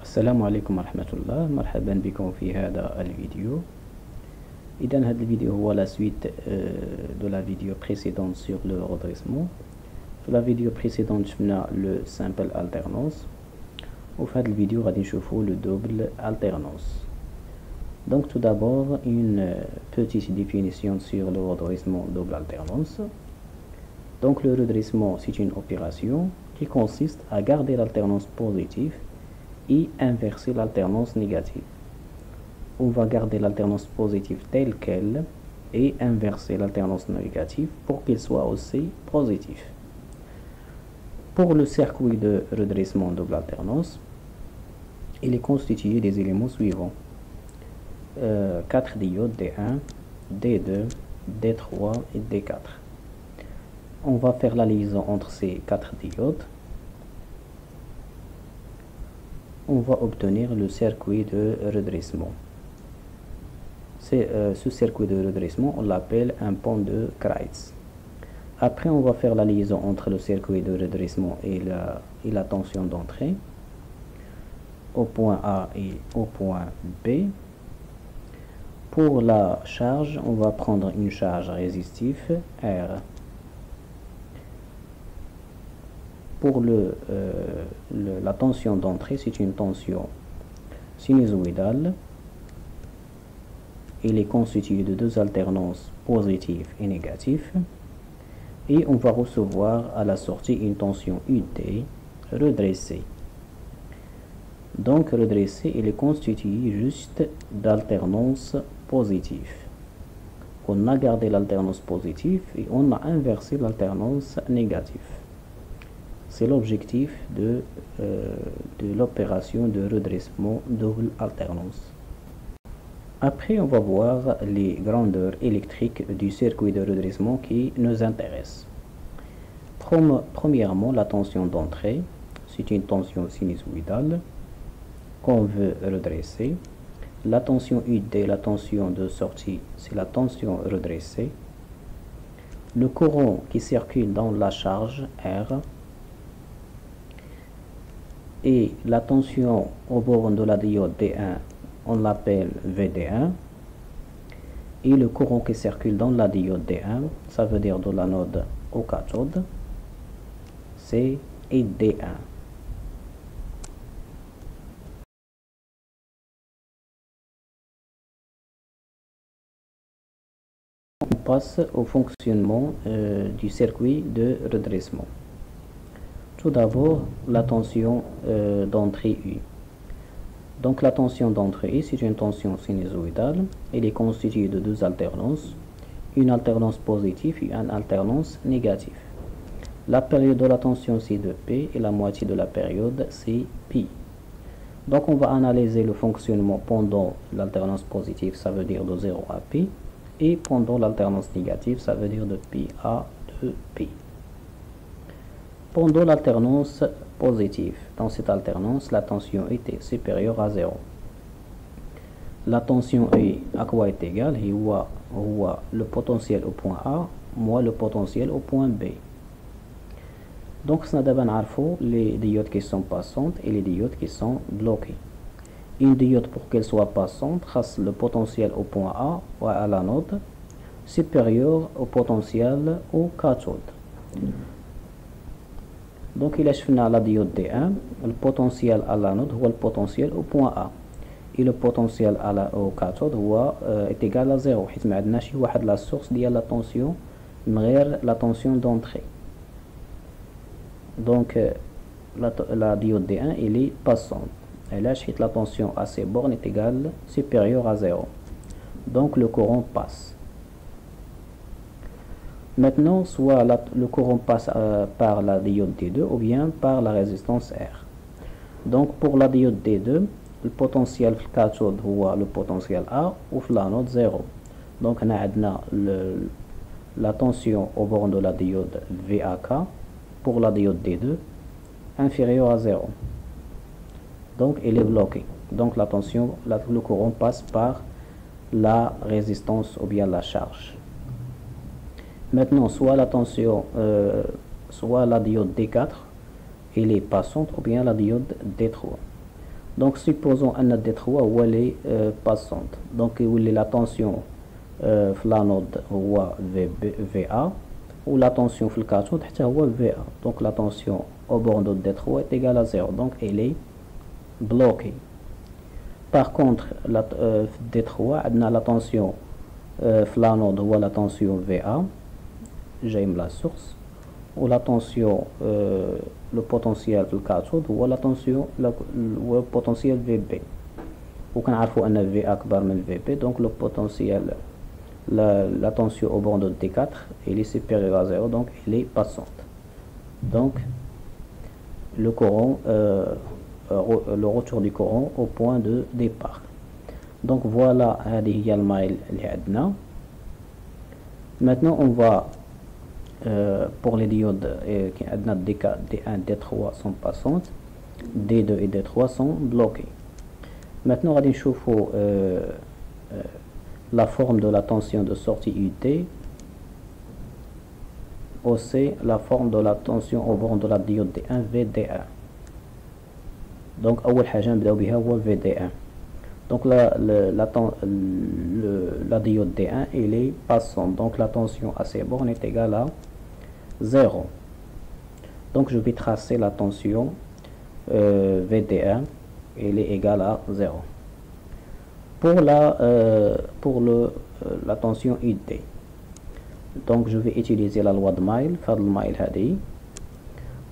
السلام عليكم ورحمة الله. مرحبا بكم في هذا الفيديو. إذا هذا الفيديو هو la suite de la vidéo précédente sur le redressement. في la vidéo précédente شفنا le simple alternance وفي هذا الفيديو غادي نشوفوا le double alternance. Donc tout d'abord une petite définition sur le redressement double alternance. Donc le redressement c'est une opération qui consiste à garder l'alternance positive et inverser l'alternance négative. On va garder l'alternance positive telle qu'elle et inverser l'alternance négative pour qu'il soit aussi positif. Pour le circuit de redressement double alternance, il est constitué des éléments suivants. 4 diodes D1, D2, D3 et D4. On va faire la liaison entre ces 4 diodes. On va obtenir le circuit de redressement. Ce circuit de redressement, on l'appelle un pont de Kreitz. Après, on va faire la liaison entre le circuit de redressement et la tension d'entrée au point A et au point B. Pour la charge, on va prendre une charge résistive R. Pour la tension d'entrée, c'est une tension sinusoïdale. Il est constitué de deux alternances positives et négatives. Et on va recevoir à la sortie une tension UD redressée. Donc redressée, il est constitué juste d'alternance positive. On a gardé l'alternance positive et on a inversé l'alternance négative. C'est l'objectif de l'opération de redressement double alternance. Après, on va voir les grandeurs électriques du circuit de redressement qui nous intéresse. Premièrement, la tension d'entrée, c'est une tension sinusoïdale qu'on veut redresser. La tension UD, la tension de sortie, c'est la tension redressée. Le courant qui circule dans la charge R et la tension au bord de la diode D1, on l'appelle VD1. Et le courant qui circule dans la diode D1, ça veut dire de l'anode au cathode, c'est D1. On passe au fonctionnement du circuit de redressement. Tout d'abord, la tension d'entrée U. Donc la tension d'entrée, c'est une tension sinusoïdale. Elle est constituée de deux alternances, une alternance positive et une alternance négative. La période de la tension c'est de P et la moitié de la période c'est pi. Donc on va analyser le fonctionnement pendant l'alternance positive, ça veut dire de 0 à pi, et pendant l'alternance négative, ça veut dire de pi à 2pi. Pendant l'alternance positive, dans cette alternance, la tension était supérieure à 0. La tension est à quoi est égale? Le potentiel au point A moins le potentiel au point B. Donc, nous avons les diodes qui sont passantes et les diodes qui sont bloquées. Une diode, pour qu'elle soit passante, le potentiel au point A ou à l'anode supérieur au potentiel au cathode. Donc il a la diode D1, le potentiel à l'anode ou le potentiel au point A. Et le potentiel au cathode est égal à 0. حيث ما عندناش واحد la source ديال la tension من غير la tension d'entrée. Donc la diode D1 elle est passante. علاش حيت la tension à ces bornes est égale supérieure à 0. Donc le courant passe. Maintenant, soit le courant passe par la diode D2 ou bien par la résistance R. Donc pour la diode D2, le potentiel cathode هو le potentiel A ou l'anode 0. Donc on a la tension au bord de la diode VAK pour la diode D2 inférieure à 0. Donc elle est bloquée. Donc la tension, le courant passe par la résistance ou bien la charge. Maintenant, soit la tension, soit la diode D4, elle est passante, ou bien la diode D3. Donc supposons un D3 هو les passante. Donc la tension la node هو VA ou la tension في الكاثود حتى هو VA. Donc la tension au bord de D3 est égale à 0. Donc elle est bloquée. Par contre la D3 عندنا la tension في la node هو la tension VA جاي من la source ou la tension le potentiel في الكاثود هو la tension le potentiel VB. وكنعرفوا ان V اكبر من VB. donc le potentiel la tension au bord de D4 elle est supérieure à 0, donc elle est passante. Donc le courant le retour du courant au point de départ. Donc voilà هذه هي المايل اللي عندنا. Maintenant on va pour les diodes qui عندنا D4 D1 D3 sont passantes, D2 et D3 sont bloquées. Maintenant غادي نشوفوا la forme de la tension de sortie UT, aussi la forme de la tension au bord de la diode D1 VD1. Donc أول حاجة نبداو بها هو VD1. Donc la diode D1 elle est passante, donc la tension à ces bornes est égale à 0. Donc je vais tracer la tension VD1, elle est égale à 0. Pour la tension UD, donc je vais utiliser la loi de Mail, faire le Mail هذه.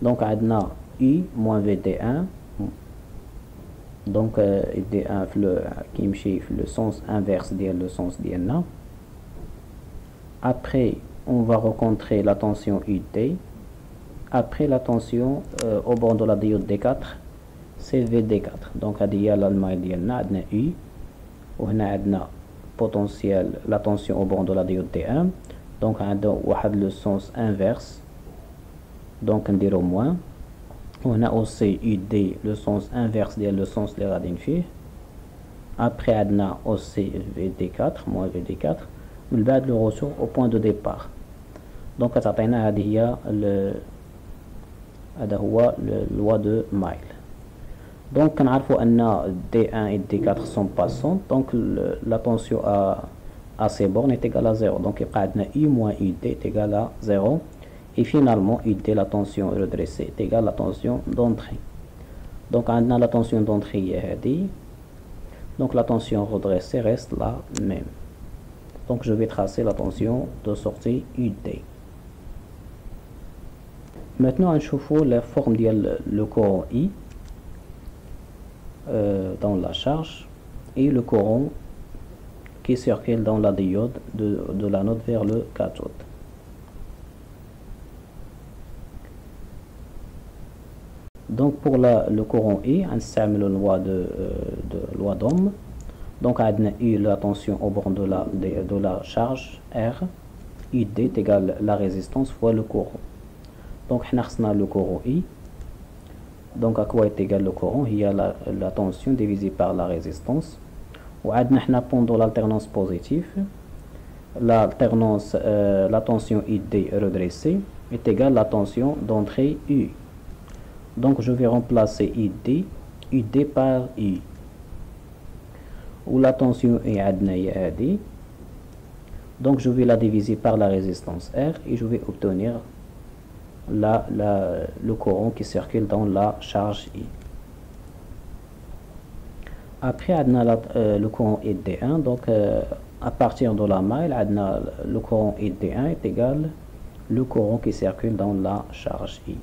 Donc عندنا U moins VD1, donc UD1 qui يمشي في le sens inverse ديال le sens ديالنا. Après on va rencontrer la tension UD. Après la tension au bord de la diode D4 c'est VD4. donc هذه هي المايل ديالنا. عندنا U وهنا عندنا potentiel la tension au bord de la diode D1, donc عندنا واحد le sens inverse, donc نديرو moins. وهنا aussi UD le sens inverse ديال le sens اللي غاديين فيه. après عندنا aussi VD4 moins VD4 من بعد le retour au point de départ. donc كتعطينا هذه هي هذا هو loi de Mail. Donc كنعرفوا ان D1 et D4 sont passantes, donc la tension à ces bornes est égale à 0. donc يبقى عندنا U moins UD est égal à 0. et finalement UD la tension redressée est égale à la tension d'entrée. donc عندنا la tension d'entrée هي هذه, donc la tension redressée reste la même. donc je vais tracer la tension de sortie UD. maintenant نشوفوا la forme ديال le courant I dans la charge et le courant qui circule dans la diode de l'anode vers le cathode. donc pour le courant I on s'amène la loi de loi d'Ohm. donc عندنا I la tension au bord de la charge R, UD est égal la résistance fois le courant. donc حنا خصنا le courant I. donc à quoi est égal le courant? il y a la tension divisée par la résistance. وعندنا حنا pendant l'alternance positive l'alternance la tension UD redressée est égale la tension d'entrée U. donc je vais remplacer UD par U. ou la tension est عندنا هي هذه, donc je vais la diviser par la résistance R et je vais obtenir le courant qui circule dans la charge I. après le courant est D1, donc à partir de la maille le courant est D1 est égal le courant qui circule dans la charge I.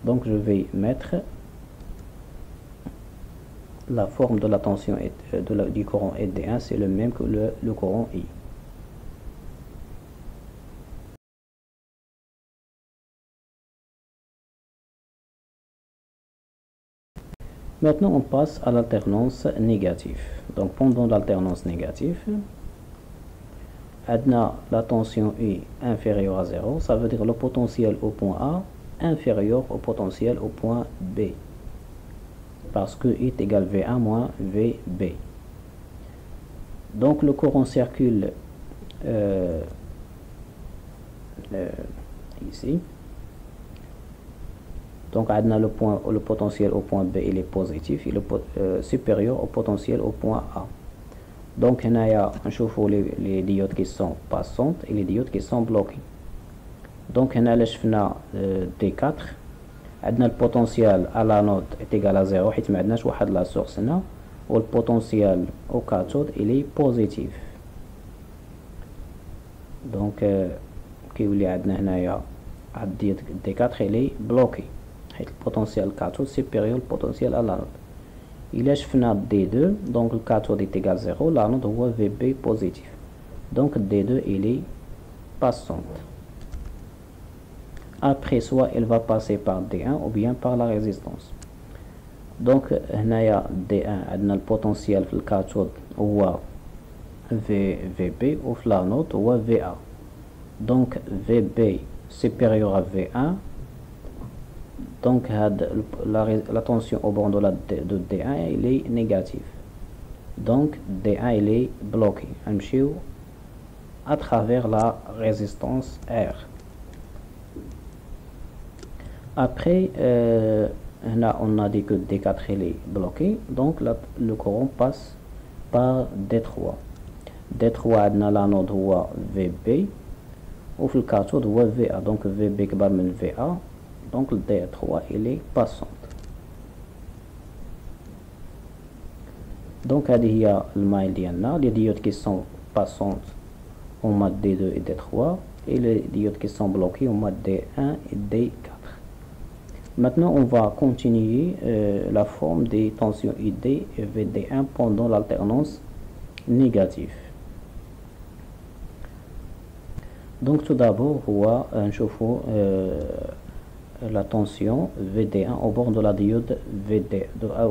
donc je vais mettre la forme de la tension du courant est D1, c'est le même que le courant I. Maintenant, on passe à l'alternance négative. Donc, pendant l'alternance négative, la tension est inférieure à 0. Ça veut dire le potentiel au point A inférieur au potentiel au point B. Parce que I est égal V1 moins VB. Donc, le courant circule ici. Donc le potentiel au point B il est positif, il est supérieur au potentiel au point A. Donc هنايا نشوفوا les diodes qui sont passantes et les diodes qui sont bloquées. Donc هنا شفنا D4 عندنا البوتنسيال à l'anode est égal à 0 حيت ما عندناش واحد لا سورس هنا، والبوتنسيال au cathode il est positif. دونك كيولي عندنا هنايا عاد D4 il est bloqué حيت البوتنسيال cathode supérieur au potentiel à l'anode. إلا شفنا D2 donc le cathode est égal à 0, l'anode هو VB positif. Donc D2 il est passante. Après soit elle va passer par D1 ou bien par la résistance. Donc هنايا D1 عندنا البوتنسيال في الكاثود هو VB وفي l'anode هو VA. Donc VB supérieur à V1. Donc la tension au bord de D1 il est négatif. Donc D1 il est bloqué. نمشيو à travers la résistance R. Après là on a dit que D4 il est bloqué, donc le courant passe par D3. D3 عندنا l'anode هو VB وفي الكاثود هو VA. Donc VB كبر من VA. Donc le D3 il est passante. Donc هذه هي المايل ديالنا. Les diodes qui sont passantes en mode D2 et D3 et les diodes qui sont bloquées en mode D1 et D4. Maintenant on va continuer la forme des tensions ID et VD1 pendant l'alternance négative. Donc tout d'abord هو نشوفوا la tension VD1 au bord de la diode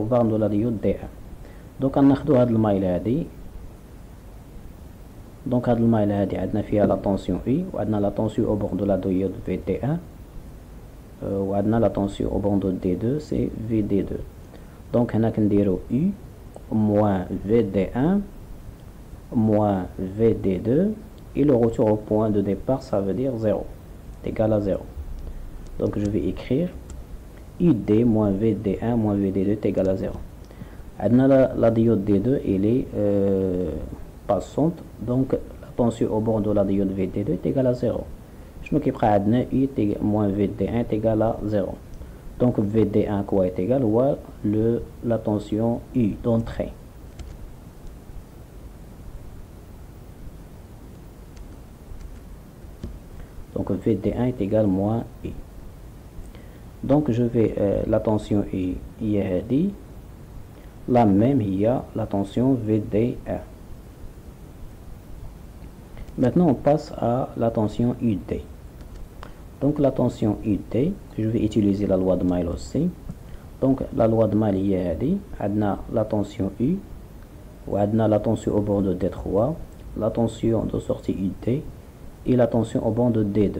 au bord de la diode D1. Donc غناخدو هاد المايل هادي. Donc هاد المايل هادي عندنا فيها la tension I وعندنا la tension au bord de la diode VD1 وعندنا la tension au bord de D2 c'est VD2. Donc هنا كنديرو U moins VD1 moins VD2 et le retour au point de départ ça veut dire 0, c'est égal à 0. Donc je vais écrire ID moins VD1 moins VD2 est égal à 0. La diode D2 elle est passante, donc la tension au bord de la diode VD2 est égale à 0. شنو كيبقى عندنا I moins VD1 est égal à 0. Donc VD1 quoi est égal هو la tension U d'entrée. Donc VD1 est égal moins I. Donc je vais la tension I هي هذه la même هي la tension VD1. Maintenant on passe à la tension UD. Donc la tension UD, je vais utiliser la loi de Maille aussi. Donc la loi de Maille هي هذه عندنا la tension U وعندنا la tension au bord de D3, la tension de sortie UD et la tension au bord de D2.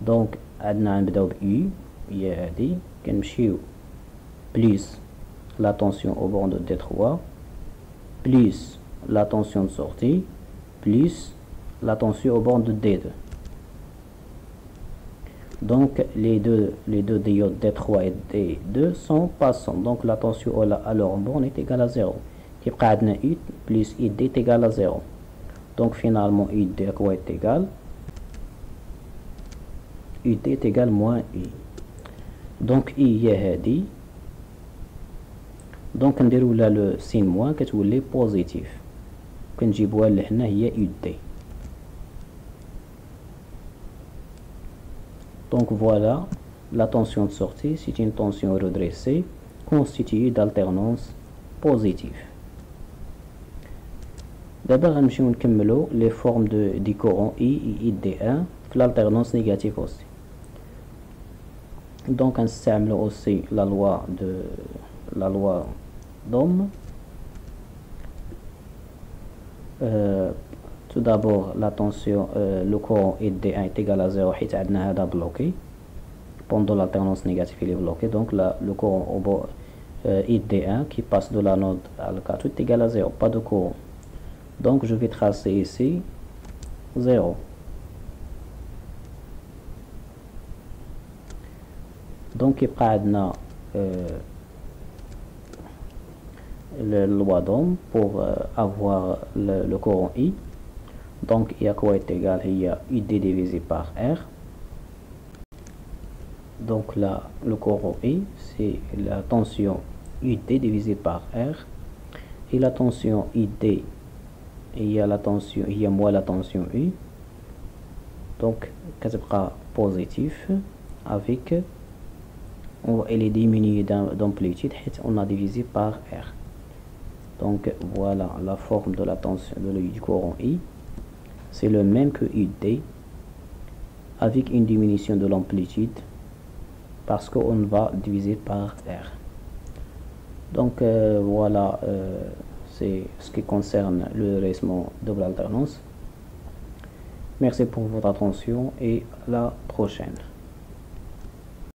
Donc عندنا نبداو ب U هي هذه كنمشيو plus la tension au bord de D3 plus la tension de sortie plus la tension au bord de D2. Donc les deux diodes D3 et D2 sont passants. Donc la tension à leur borne est égale à 0. يبقى عندنا U plus ID est égal à 0. Donc finalement ID à quoi est égal? UD est égal moins I. Donc I هي هذه. دونك نديرو لها لو سين موان كتولي بوزيتيف كنجيبوها لهنا هي UD. Donc voilà la tension de sortie, c'est une tension redressée constituée d'alternance positive. D'abord غنمشيو نكملو les formes du courant I et ID1 في l'alternance négative aussi. Donc غنستعملو aussi la loi d'Ohm. Tout d'abord la tension le courant ID1 est égal à 0 حيت عندنا هذا bloqué pendant l'alternance négative il est bloqué. Donc le courant au bord ID1 qui passe de l'anode à la cathode est égal à 0, pas de courant. Donc je vais tracer ici 0. Donc يبقى عندنا la loi d'Ohm pour avoir le courant I. Donc I à quoi est égal à ID divisé par R. Donc là, le courant I, c'est la tension ID divisé par R. Et la tension ID, il y a la tension, il y a moins la tension U. Donc, ça sera positif avec, elle est diminuée d'amplitude, on a divisé par R. Donc voilà la forme de la tension du courant I. C'est le même que ID avec une diminution de l'amplitude parce qu'on va diviser par R. Donc voilà, c'est ce qui concerne le redressement double alternance. Merci pour votre attention et à la prochaine.